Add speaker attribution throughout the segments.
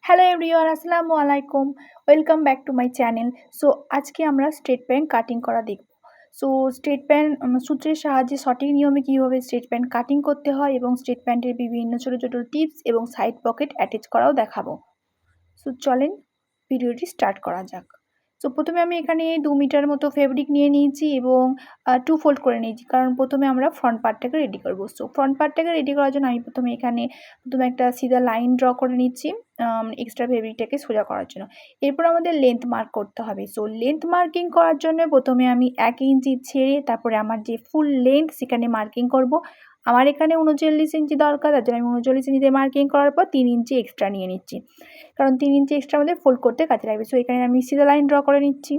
Speaker 1: Hello everyone, আসসালামু আলাইকুম। Welcome back to my channel. So আজকে আমরা স্ট্রেট প্যান্ট কাটিং করা দেখব। সো স্ট্রেট প্যান্ট সূত্রের সাহায্যে সঠিক নিয়মে কীভাবে স্ট্রেট প্যান্ট কাটিং করতে হয় এবং স্ট্রেট প্যান্টের বিভিন্ন ছোটো ছোটো টিপস এবং সাইড পকেট অ্যাটাচ করাও দেখাবো। সো চলেন ভিডিওটি স্টার্ট করা যাক। সো প্রথমে আমি এখানে 2 মিটার মতো ফেব্রিক নিয়ে নিয়েছি এবং 2 ফোল্ড করে নিয়েছি, কারণ প্রথমে আমরা ফ্রন্ট পার্টটাকে রেডি করবো। সো ফ্রন্ট পার্টটাকে রেডি করার জন্য আমি প্রথমে একটা সিধা লাইন ড্র করে নিচ্ছি এক্সট্রা ফেব্রিকটাকে সোজা করার জন্য। এরপর আমাদের লেন্থ মার্ক করতে হবে। সো লেন্থ মার্কিং করার জন্য প্রথমে আমি 1 ইঞ্চি ছেড়ে তারপরে আমার যে ফুল লেন্থ সেখানে মার্কিং করব। আমার এখানে 39 ইঞ্চি দরকার, তার জন্য আমি 39 ইঞ্চিতে মার্কিং করার পর 3 ইঞ্চি এক্সট্রা নিয়ে নিচ্ছি, কারণ 3 ইঞ্চি এক্সট্রা আমাদের ফোল্ড করতে কাজে লাগবে। সো এখানে আমি সিধা লাইন ড্র করে নিচ্ছি।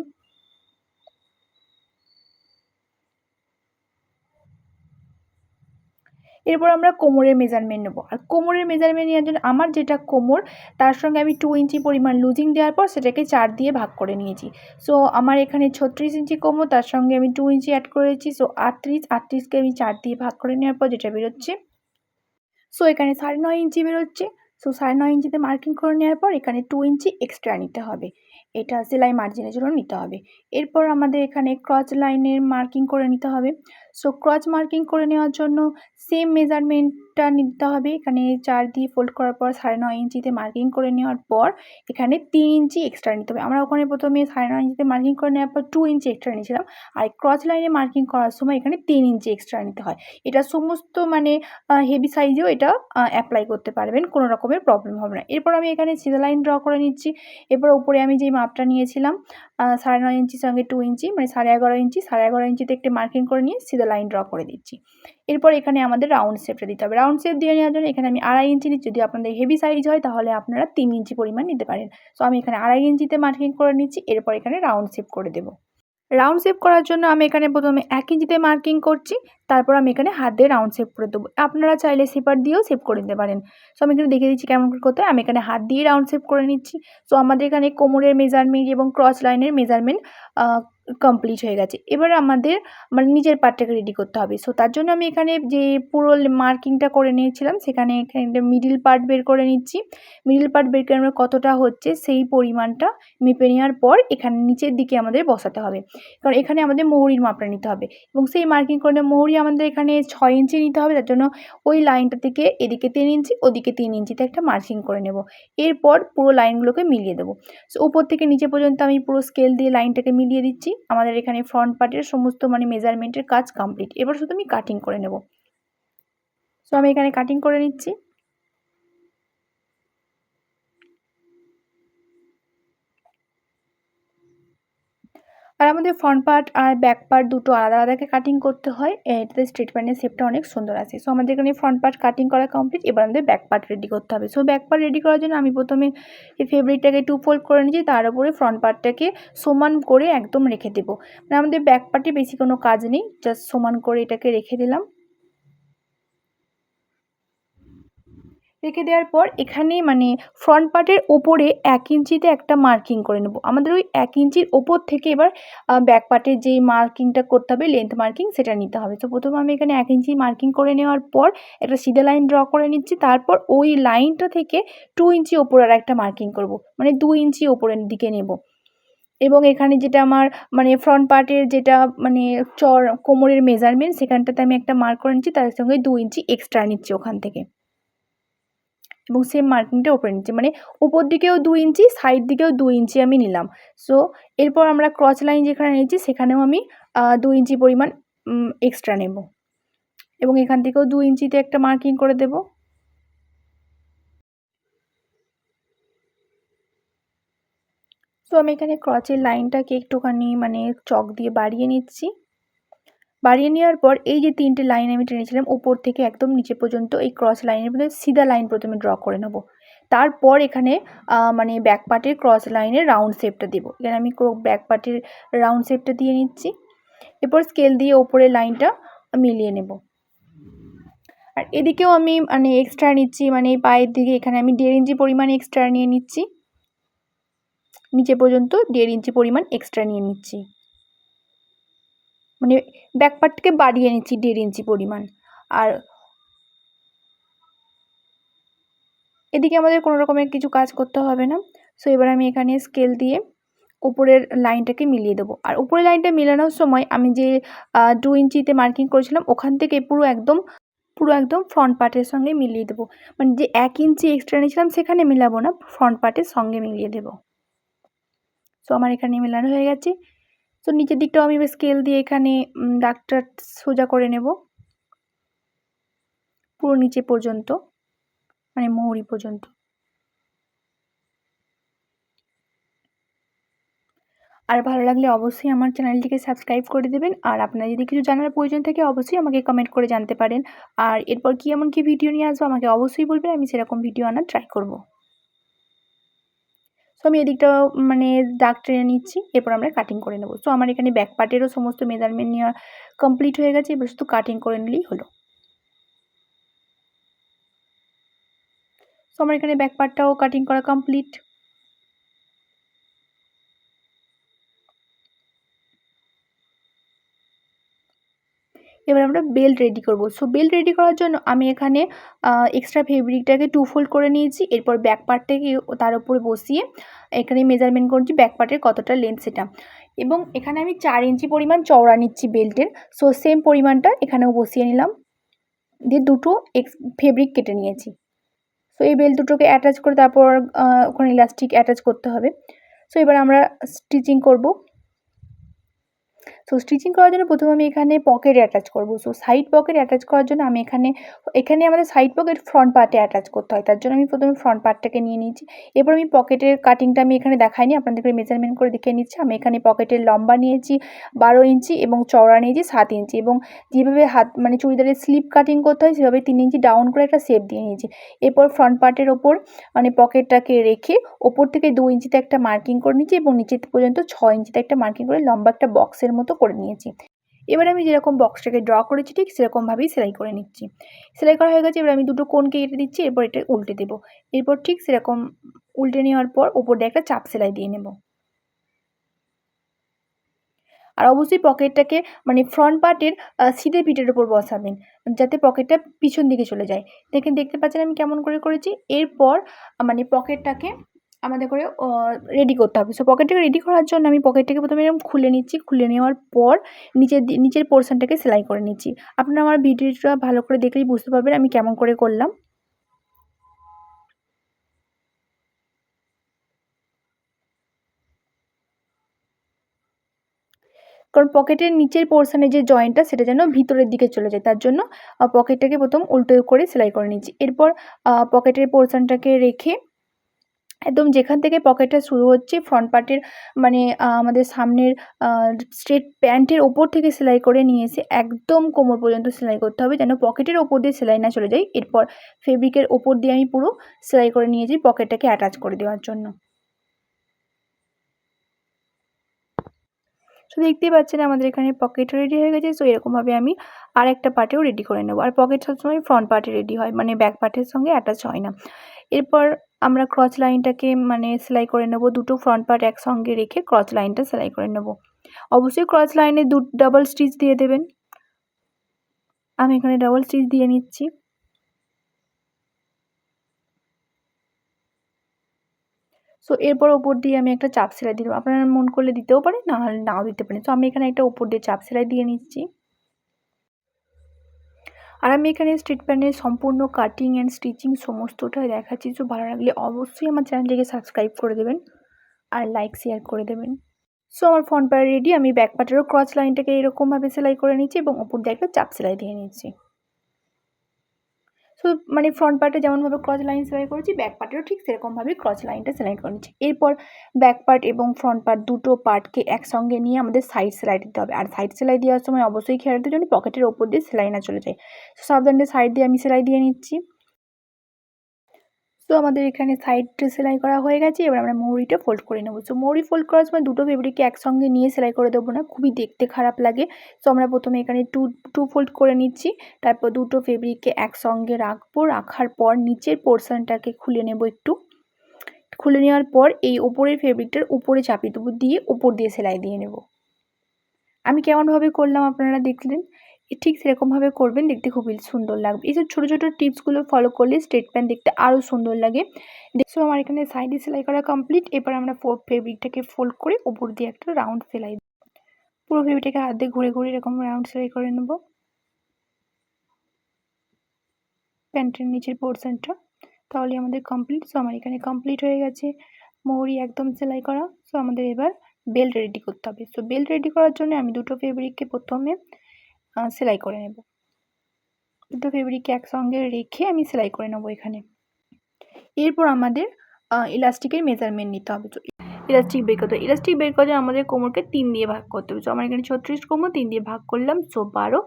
Speaker 1: এরপর আমরা কোমরের মেজারমেন্ট নেব, আর কোমরের মেজারমেন্ট নেওয়ার জন্য আমার যেটা কোমর তার সঙ্গে আমি 2 ইঞ্চি পরিমাণ লুজিং দেওয়ার পর সেটাকে 4 দিয়ে ভাগ করে নিয়েছি। সো আমার এখানে 36 ইঞ্চি কোমর, তার সঙ্গে আমি 2 ইঞ্চি অ্যাড করেছি। সো 38কে আমি 4 দিয়ে ভাগ করে নেওয়ার পর যেটা বেরোচ্ছে, সো এখানে 9.5 ইঞ্চি বেরোচ্ছে। সো 9.5 ইঞ্চিতে মার্কিং করে নেওয়ার পর এখানে 2 ইঞ্চি এক্সট্রা নিতে হবে, এটা সেলাই মার্জিনের জন্য নিতে হবে। এরপর আমাদের এখানে ক্রচ লাইনের মার্কিং করে নিতে হবে। সো ক্রচ মার্কিং করে নেওয়ার জন্য সেম মেজারমেন্টটা নিতে হবে। এখানে 4 দিয়ে ফোল্ড করার পর 9.5 ইঞ্চিতে মার্কিং করে নেওয়ার পর এখানে 3 ইঞ্চি এক্সট্রা নিতে হবে। আমরা ওখানে প্রথমে 9.5 ইঞ্চিতে মার্কিং করে নেওয়ার পর 2 ইঞ্চি এক্সট্রা নিয়েছিলাম, আর ক্রচ লাইনে মার্কিং করার সময় এখানে 3 ইঞ্চি এক্সট্রা নিতে হয়। এটা সমস্ত হেভি সাইজেও এটা অ্যাপ্লাই করতে পারবেন, কোনো রকমের প্রবলেম হবে না। এরপর আমি এখানে সিধা লাইন ড্র করে নিচ্ছি। এরপর উপরে আমি যেই মাপটা নিয়েছিলাম 9.5 ইঞ্চির সঙ্গে 2 ইঞ্চি মানে 11.5 ইঞ্চি, 11.5 ইঞ্চিতে একটা মার্কিং করে নিয়ে সিধা লাইন ড্র করে দিচ্ছি। এরপর এখানে আমাদের রাউন্ড শেপটা দিতে হবে। রাউন্ড শেপ দিয়ে নেওয়ার জন্য এখানে আমি 2.5 ইঞ্চি নিচ্ছি। যদি আপনাদের হেভি সাইজ হয় তাহলে আপনারা 3 ইঞ্চি পরিমাণ নিতে পারেন। সো আমি এখানে 2.5 ইঞ্চিতে মার্কিং করে নিচ্ছি। এরপর এখানে রাউন্ড শেপ করে দেবো। রাউন্ড শেপ করার জন্য আমি এখানে প্রথমে 1 ইঞ্চিতে মার্কিং করছি, তারপর আমি এখানে হাত দিয়ে রাউন্ড শেপ করে দেবো। আপনারা চাইলে শেপার দিয়েও শেপ করে নিতে পারেন। সো আমি এখানে দেখিয়ে দিচ্ছি কেমন করে করতে হয়। আমি এখানে হাত দিয়ে রাউন্ড শেপ করে নিচ্ছি। সো আমাদের এখানে কোমরের মেজারমেন্ট এবং ক্রস লাইনের মেজারমেন্ট কমপ্লিট হয়ে গেছে। এবার আমাদের নিচের পার্টটাকে রেডি করতে হবে। সো তার জন্য আমি এখানে যে পুরো মার্কিংটা করে নিয়েছিলাম সেখানে এখানে মিডিল পার্ট বের করে নিচ্ছি। মিডিল পার্ট বের করে আমরা কতটা হচ্ছে সেই পরিমাণটা মেপে নেওয়ার পর এখানে নিচের দিকে আমাদের বসাতে হবে, কারণ এখানে আমাদের মোহরির মাপটা নিতে হবে এবং সেই মার্কিং করে মোহরি আমাদের এখানে 6 ইঞ্চি নিতে হবে। তার জন্য ওই লাইনটা থেকে এদিকে 3 ইঞ্চি, ওদিকে 3 ইঞ্চিতে একটা মার্কিং করে নেব। এরপর পুরো লাইনগুলোকে মিলিয়ে দেবো। সো উপর থেকে নিচে পর্যন্ত আমি পুরো স্কেল দিয়ে লাইনটাকে মিলিয়ে দিচ্ছি। আমাদের এখানে ফ্রন্ট পার্টের সমস্ত মেজারমেন্টের কাজ কমপ্লিট। এবার শুধু আমি কাটিং করে নেব। সো আমি এখানে কাটিং করে নিচ্ছি। আর আমাদের ফ্রন্ট পার্ট আর ব্যাক পার্ট দুটো আলাদা আলাদাকে কাটিং করতে হয়, এটাতে স্ট্রেট প্যান্টের শেপটা অনেক সুন্দর আসে। সো আমাদের এখানে ফ্রন্ট পার্ট কাটিং করা কমপ্লিট। এবার আমাদের ব্যাক পার্ট রেডি করতে হবে। সো ব্যাক পার্ট রেডি করার জন্য আমি প্রথমে এই ফেব্রিকটাকে 2 ফোল্ড করে নিয়েছি, তার উপরে ফ্রন্ট পার্টটাকে সমান করে একদম রেখে দেবো। আমাদের ব্যাক পার্টে বেশি কোনো কাজ নেই, জাস্ট সমান করে এটাকে রেখে দিলাম। রেখে দেওয়ার পর এখানে ফ্রন্ট পার্টের ওপরে 1 ইঞ্চিতে একটা মার্কিং করে নেব। আমাদের ওই 1 ইঞ্চির ওপর থেকে এবার ব্যাক পার্টের যেই মার্কিংটা করতে হবে, লেন্থ মার্কিং, সেটা নিতে হবে। তো প্রথমে আমি এখানে 1 ইঞ্চি মার্কিং করে নেওয়ার পর একটা সিধা লাইন ড্র করে নিচ্ছি। তারপর ওই লাইনটা থেকে 2 ইঞ্চি ওপরে আর একটা মার্কিং করব, 2 ইঞ্চি ওপরের দিকে নেব। এবং এখানে যেটা আমার ফ্রন্ট পার্টের যেটা কোমরের মেজারমেন্ট, সেখানটাতে আমি একটা মার্ক করে নিচ্ছি, তার সঙ্গে 2 ইঞ্চি এক্সট্রা নিচ্ছি ওখান থেকে এবং সেম মার্কিংটা ওপরে নিচ্ছি, উপর দিকেও 2 ইঞ্চি, সাইড দিকেও 2 ইঞ্চি আমি নিলাম। সো এরপর আমরা ক্রচ লাইন যেখানে নিচ্ছি সেখানেও আমি 2 ইঞ্চি পরিমাণ এক্সট্রা নেব এবং এখান থেকেও 2 ইঞ্চিতে একটা মার্কিং করে দেব। সো আমি এখানে ক্রচের লাইনটাকে একটুখানি চক দিয়ে বাড়িয়ে নিচ্ছি। বাড়িয়ে নেওয়ার পর এই যে 3টে লাইন আমি টেনেছিলাম উপর থেকে একদম নিচে পর্যন্ত, এই ক্রস লাইনের মধ্যে সিধা লাইন প্রথমে ড্র করে নেব। তারপর এখানে ব্যাক পার্টের ক্রস লাইনের রাউন্ড শেপটা দেবো। এখানে আমি ব্যাক পার্টের রাউন্ড শেপটা দিয়ে নিচ্ছি। এরপর স্কেল দিয়ে ওপরের লাইনটা মিলিয়ে নেব। আর এদিকেও আমি এক্সট্রা নিচ্ছি, এই পায়ের দিকে এখানে আমি 1.5 ইঞ্চি পরিমাণ এক্সট্রা নিয়ে নিচ্ছি, নিচে পর্যন্ত 1.5 ইঞ্চি পরিমাণ এক্সট্রা নিয়ে নিচ্ছি, ব্যাক পার্টকে বাড়িয়ে নিচ্ছি 1.5 ইঞ্চি পরিমাণ। আর এদিকে আমাদের কোনো রকমের কিছু কাজ করতে হবে না। সো এবার আমি এখানে স্কেল দিয়ে উপরের লাইনটাকে মিলিয়ে দেবো। আর উপরের লাইনটা মেলানোর সময় আমি যে 2 ইঞ্চিতে মার্কিং করেছিলাম ওখান থেকে পুরো একদম ফ্রন্ট পার্টের সঙ্গে মিলিয়ে দেবো। মানে যে 1 ইঞ্চি এক্সট্রা নিয়েছিলাম সেখানে মেলাবো না, ফ্রন্ট পার্টের সঙ্গে মিলিয়ে দেবো। সো আমার এখানে মেলানো হয়ে গেছে। সো নিচের দিকটাও আমি এবার স্কেল দিয়ে এখানে দাগটা সোজা করে নেব পুরো নিচে পর্যন্ত, মানে মহরি পর্যন্ত। আর ভালো লাগলে অবশ্যই আমার চ্যানেলটিকে সাবস্ক্রাইব করে দেবেন। আর আপনার যদি কিছু জানার প্রয়োজন থাকে অবশ্যই আমাকে কমেন্ট করে জানতে পারেন। আর এরপর কি এমন কি ভিডিও নিয়ে আসবো আমাকে অবশ্যই বলবেন, আমি সেরকম ভিডিও আনার ট্রাই করব। সো আমি এদিকটাও মানে দাগ টেনে নিচ্ছি, এরপর আমরা কাটিং করে নেব। সো আমার এখানে ব্যাক পার্টেরও সমস্ত মেজারমেন্ট নেওয়া কমপ্লিট হয়ে গেছে, এবার শুধু কাটিং করে নিলেই হলো। সো আমার এখানে ব্যাক পার্টটাও কাটিং করা কমপ্লিট। এবার আমরা বেল্ট রেডি করব। সো বেল্ট রেডি করার জন্য আমি এখানে এক্সট্রা ফেব্রিকটাকে 2 ফোল্ড করে নিয়েছি। এরপর ব্যাক পার্টটাকে তার উপরে বসিয়ে এখানে মেজারমেন্ট করছি ব্যাক পার্টের কতটা লেন্থ সেটা। এবং এখানে আমি 4 ইঞ্চি পরিমাণ চওড়া নিচ্ছি বেল্টের। সো সেম পরিমাণটা এখানেও বসিয়ে নিলাম, দিয়ে দুটো ফেব্রিক কেটে নিয়েছি। সো এই বেল্ট দুটোকে অ্যাটাচ করে তারপর ওখানে ইলাস্টিক অ্যাটাচ করতে হবে। সো এবার আমরা স্টিচিং করব। সো স্টিচিং করার জন্য প্রথমে আমি এখানে পকেট অ্যাটাচ করব। সো সাইড পকেট অ্যাটাচ করার জন্য আমি এখানে আমাদের সাইড পকেট ফ্রন্ট পার্টে অ্যাটাচ করতে হয়, তার জন্য আমি প্রথমে ফ্রন্ট পার্টটাকে নিয়ে নিয়েছি। এরপর আমি পকেটের কাটিংটা আমি এখানে দেখাইনি, আপনাদেরকে মেজারমেন্ট করে দেখিয়ে নিচ্ছি। আমি এখানে পকেটের লম্বা নিয়েছি 12 ইঞ্চি এবং চওড়া নিয়েছি 7 ইঞ্চি, এবং যেভাবে হাত মানে চুড়িদারের স্লিপ কাটিং করতে হয় সেভাবে 3 ইঞ্চি ডাউন করে একটা শেপ দিয়ে নিয়েছি। এরপর ফ্রন্ট পার্টের ওপর মানে পকেটটাকে রেখে ওপর থেকে 2 ইঞ্চিতে একটা মার্কিং করে নিয়েছি এবং নিচে পর্যন্ত 6 ইঞ্চিতে একটা মার্কিং করে লম্বা একটা বক্সের মতো করে নিয়েছি। এবার আমি যেরকম বক্সটাকে ড্র করেছি ঠিক সেরকমভাবেই সেলাই করে নিচ্ছি। সেলাই করা হয়ে গেছে, এবার আমি দুটো কোণকে কেটে দিচ্ছি, এরপর এটা উল্টে দেবো। এরপর ঠিক সেরকম উল্টে নেওয়ার পর ওপর দিয়ে একটা চাপ সেলাই দিয়ে নেব। আর অবশ্যই পকেটটাকে মানে ফ্রন্ট পার্টের সিধে পিঠের উপর বসাবেন, যাতে পকেটটা পিছন দিকে চলে যায়। দেখতে পাচ্ছেন আমি কেমন করে করেছি। এরপর মানে পকেটটাকে আমাদের করে রেডি করতে হবে। সো পকেটটাকে রেডি করার জন্য আমি পকেটটাকে প্রথমে এরকম খুলে নিচ্ছি, খুলে নেওয়ার পর নিচের পোর্শনটাকে সেলাই করে নিচ্ছি। আপনারা আমার ভিডিওটা ভালো করে দেখলেই বুঝতে পারবেন আমি কেমন করে করলাম। কারণ পকেটের নিচের পোর্শনে যে জয়েন্টটা সেটা যেন ভিতরের দিকে চলে যায়, তার জন্য পকেটটাকে প্রথম উল্টো করে সেলাই করে নিচ্ছি। এরপর পকেটের পোর্শনটাকে রেখে একদম যেখান থেকে পকেটটা শুরু হচ্ছে ফ্রন্ট পার্টের মানে আমাদের সামনের স্ট্রেট প্যান্টের ওপর থেকে সেলাই করে নিয়ে এসে একদম কোমর পর্যন্ত সেলাই করতে হবে, যেন পকেটের ওপর দিয়ে সেলাই না চলে যায়। এরপর ফেব্রিকের ওপর দিয়ে আমি পুরো সেলাই করে নিয়েছি পকেটটাকে অ্যাটাচ করে দেওয়ার জন্য। সো দেখতেই পাচ্ছেন আমাদের এখানে পকেট রেডি হয়ে গেছে। সো এরকমভাবে আমি আরেকটা পার্টেও রেডি করে নেব। আর পকেট সবসময় ফ্রন্ট পার্টে রেডি হয়, মানে ব্যাক পার্টের সঙ্গে অ্যাটাচ হয় না। এরপর আমরা ক্রচ লাইনটাকে মানে সেলাই করে নেব। দুটো ফ্রন্ট পার্ট একসঙ্গে রেখে ক্রচ লাইনটা সেলাই করে নেব। অবশ্যই ক্রচ লাইনে ডাবল স্টিচ দিয়ে দেবেন। আমি এখানে ডাবল স্টিচ দিয়ে নিচ্ছি। সো এরপর ওপর দিয়ে আমি একটা চাপ সেলাই দিয়ে দেবো। আপনারা মন করলে দিতেও পারেন, নাহলে নাও দিতে পারেন। সো আমি এখানে একটা ওপর দিয়ে চাপ সেলাই দিয়ে নিচ্ছি। আর আমি এখানে স্ট্রিট প্যান্টের সম্পূর্ণ কাটিং অ্যান্ড স্টিচিং সমস্তটাই দেখাচ্ছি। সো ভালো লাগলে অবশ্যই আমার চ্যানেলটিকে সাবস্ক্রাইব করে দেবেন আর লাইক শেয়ার করে দেবেন। সো আমার ফ্রন্ট পার্ট রেডি। আমি ব্যাক পার্টেরও ক্রচ লাইনটাকে এরকমভাবে সেলাই করে নিচ্ছি এবং ওপর দিয়ে একটা চাপ সেলাই দিয়ে নিচ্ছি। সো মানে ফ্রন্ট পার্টে যেমনভাবে ক্রচ লাইন সেলাই করেছি ব্যাক পার্টেও ঠিক সেরকমভাবেই ক্রচ লাইনটা সেলাই করে নিচ্ছি। এরপর ব্যাক পার্ট এবং ফ্রন্ট পার্ট দুটো পার্টকে একসঙ্গে নিয়ে আমাদের সাইড সেলাই দিতে হবে। আর সাইড সেলাই দেওয়ার সময় অবশ্যই খেয়াল রাখতে হবে পকেটের ওপর দিয়ে সেলাই না চলে যায়। সাবধানে সাইড দিয়ে আমি সেলাই দিয়ে নিচ্ছি। তো আমাদের এখানে সাইড সেলাই করা হয়ে গেছে, এবার আমরা মহরিটা ফোল্ড করে নেব। সো মহরি ফোল্ড করার সময় দুটো ফেব্রিককে একসঙ্গে নিয়ে সেলাই করে দেবো না, খুবই দেখতে খারাপ লাগে। সো আমরা প্রথমে এখানে টু ফোল্ড করে নিচ্ছি, তারপর দুটো ফেব্রিককে একসঙ্গে রাখবো। রাখার পর নিচের পোর্শনটাকে খুলে নেব একটু। খুলে নেওয়ার পর এই ওপরের ফেব্রিকটার উপরে চাপিয়ে দেবো, দিয়ে উপর দিয়ে সেলাই দিয়ে নেব। আমি কেমনভাবে করলাম আপনারা দেখলেন। ঠিক সেরকমভাবে করবেন, দেখতে খুবই সুন্দর লাগবে। এই যে ছোটো ছোটো টিপসগুলো ফলো করলে স্ট্রেট প্যান্ট দেখতে আরও সুন্দর লাগে। সো আমার এখানে সাইডে সেলাই করা কমপ্লিট। এবার আমরা ফেব্রিকটাকে ফোল্ড করে উপর দিয়ে একটা রাউন্ড সেলাই, পুরো ফেব্রিকটাকে হাত দিয়ে ঘুরে ঘুরে এরকম রাউন্ড সেলাই করে নেব প্যান্টের নিচের পোর্শনটা। তাহলে আমাদের কমপ্লিট। সো আমার এখানে কমপ্লিট হয়ে গেছে মোহরি একদম সেলাই করা। সো আমাদের এবার বেল্ট রেডি করতে হবে। সো বেল্ট রেডি করার জন্য আমি দুটো ফেব্রিককে প্রথমে সেলাই করে নেব। দুটো ফেব্রিককে একসঙ্গে রেখে আমি সেলাই করে নেব এখানে। এরপর আমাদের ইলাস্টিকের মেজারমেন্ট নিতে হবে। তো ইলাস্টিক বের করতে হবে। ইলাস্টিক বের করতে আমাদের কোমরকে 3 দিয়ে ভাগ করতে হবে। সো আমার এখানে 36 কোমর 3 দিয়ে ভাগ করলাম, সো 12।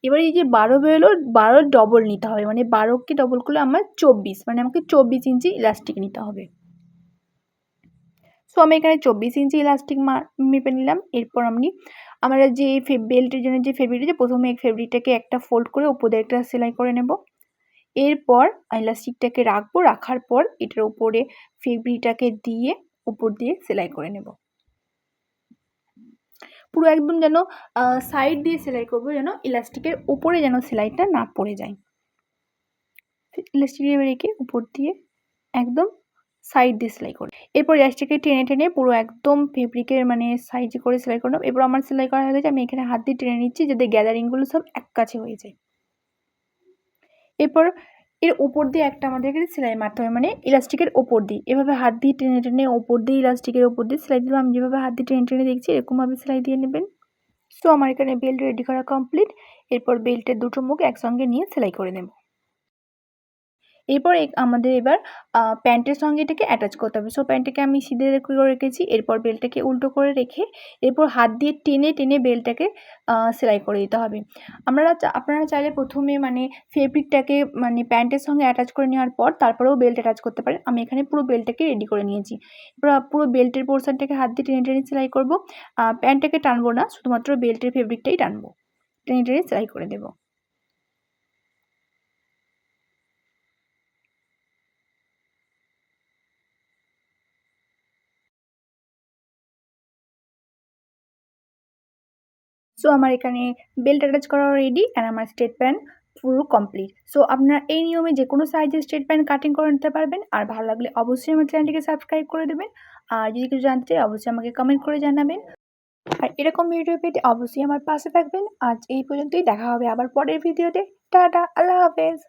Speaker 1: এবার এই যে 12 বেরোলো, 12 ডবল নিতে হবে, মানে 12কে ডবল করলে আমার 24, মানে আমাকে 24 ইঞ্চি ইলাস্টিক নিতে হবে। সো আমি এখানে 24 ইঞ্চি ইলাস্টিক মেপে নিলাম। এরপর আমরা যে বেল্টের জন্য যে ফেব্রিকটা, প্রথমে এই ফেব্রিকটাকে একটা ফোল্ড করে উপরে একটা সেলাই করে নেব। এরপর ইলাস্টিকটাকে রাখবো, রাখার পর এটার উপরে ফেব্রিকটাকে দিয়ে উপর দিয়ে সেলাই করে নেব। পুরো একদম যেন সাইড দিয়ে সেলাই করবো, যেন ইলাস্টিকের উপরে যেন সেলাইটা না পড়ে যায়। ইলাস্টিকের রেখে উপর দিয়ে একদম সাইড দিয়ে সেলাই করব। এরপর ইলাস্টিককে টেনে টেনে পুরো একদম ফেব্রিকের মানে সাইজে করে সেলাই করে নেব। এরপর আমার সেলাই করা হয়ে গেছে, আমি এখানে হাত দিয়ে টেনে নিচ্ছি যাতে গ্যাদারিংগুলো সব এক কাছে হয়ে যায়। এরপর এর উপর দিয়ে একটা আমাদেরকে সেলাই মারতে হবে, মানে ইলাস্টিকের ওপর দিয়ে এভাবে হাত দিয়ে টেনে টেনে ওপর দিয়ে ইলাস্টিকের ওপর দিয়ে সেলাই দিলাম। আমি যেভাবে হাত দিয়ে টেনে টেনে দেখছি এরকমভাবে সেলাই দিয়ে নেবেন। সো আমার এখানে বেল্ট রেডি করা কমপ্লিট। এরপর বেল্টের দুটো মুখ একসঙ্গে নিয়ে সেলাই করে নেব। এরপর আমাদের এবার প্যান্টের সঙ্গে এটাকে অ্যাটাচ করতে হবে। সো প্যান্টটাকে আমি সিধে করে রেখেছি। এরপর বেল্টটাকে উল্টো করে রেখে এরপর হাত দিয়ে টেনে টেনে বেল্টটাকে সেলাই করে দিতে হবে। আপনারা চাইলে প্রথমে মানে ফেব্রিকটাকে মানে প্যান্টের সঙ্গে অ্যাটাচ করে নেওয়ার পর তারপরেও বেল্ট অ্যাটাচ করতে পারেন। আমি এখানে পুরো বেল্টটাকে রেডি করে নিয়েছি। এবার পুরো বেল্টের পোর্শনটাকে হাত দিয়ে টেনে টেনে সেলাই করব। প্যান্টটাকে টানবো না, শুধুমাত্র বেল্টের ফেব্রিকটাই টানবো, টেনে টেনে সেলাই করে দেবো। সো আমার এখানে বেল্ট অ্যাটাচ করা রেডি অ্যান্ড আমার স্ট্রেট প্যান্ট পুরো কমপ্লিট। সো আপনারা এই নিয়মে যে কোনো সাইজের স্ট্রেট প্যান্ট কাটিং করে নিতে পারবেন। আর ভালো লাগলে অবশ্যই আমার চ্যানেলটিকে সাবস্ক্রাইব করে দেবেন। আর যদি কিছু জানতে চাই অবশ্যই আমাকে কমেন্ট করে জানাবেন। আর এরকম ভিডিও পেতে অবশ্যই আমার পাশে থাকবেন। আজ এই পর্যন্তই, দেখা হবে আবার পরের ভিডিওতে। টাটা, আল্লাহ হাফেজ।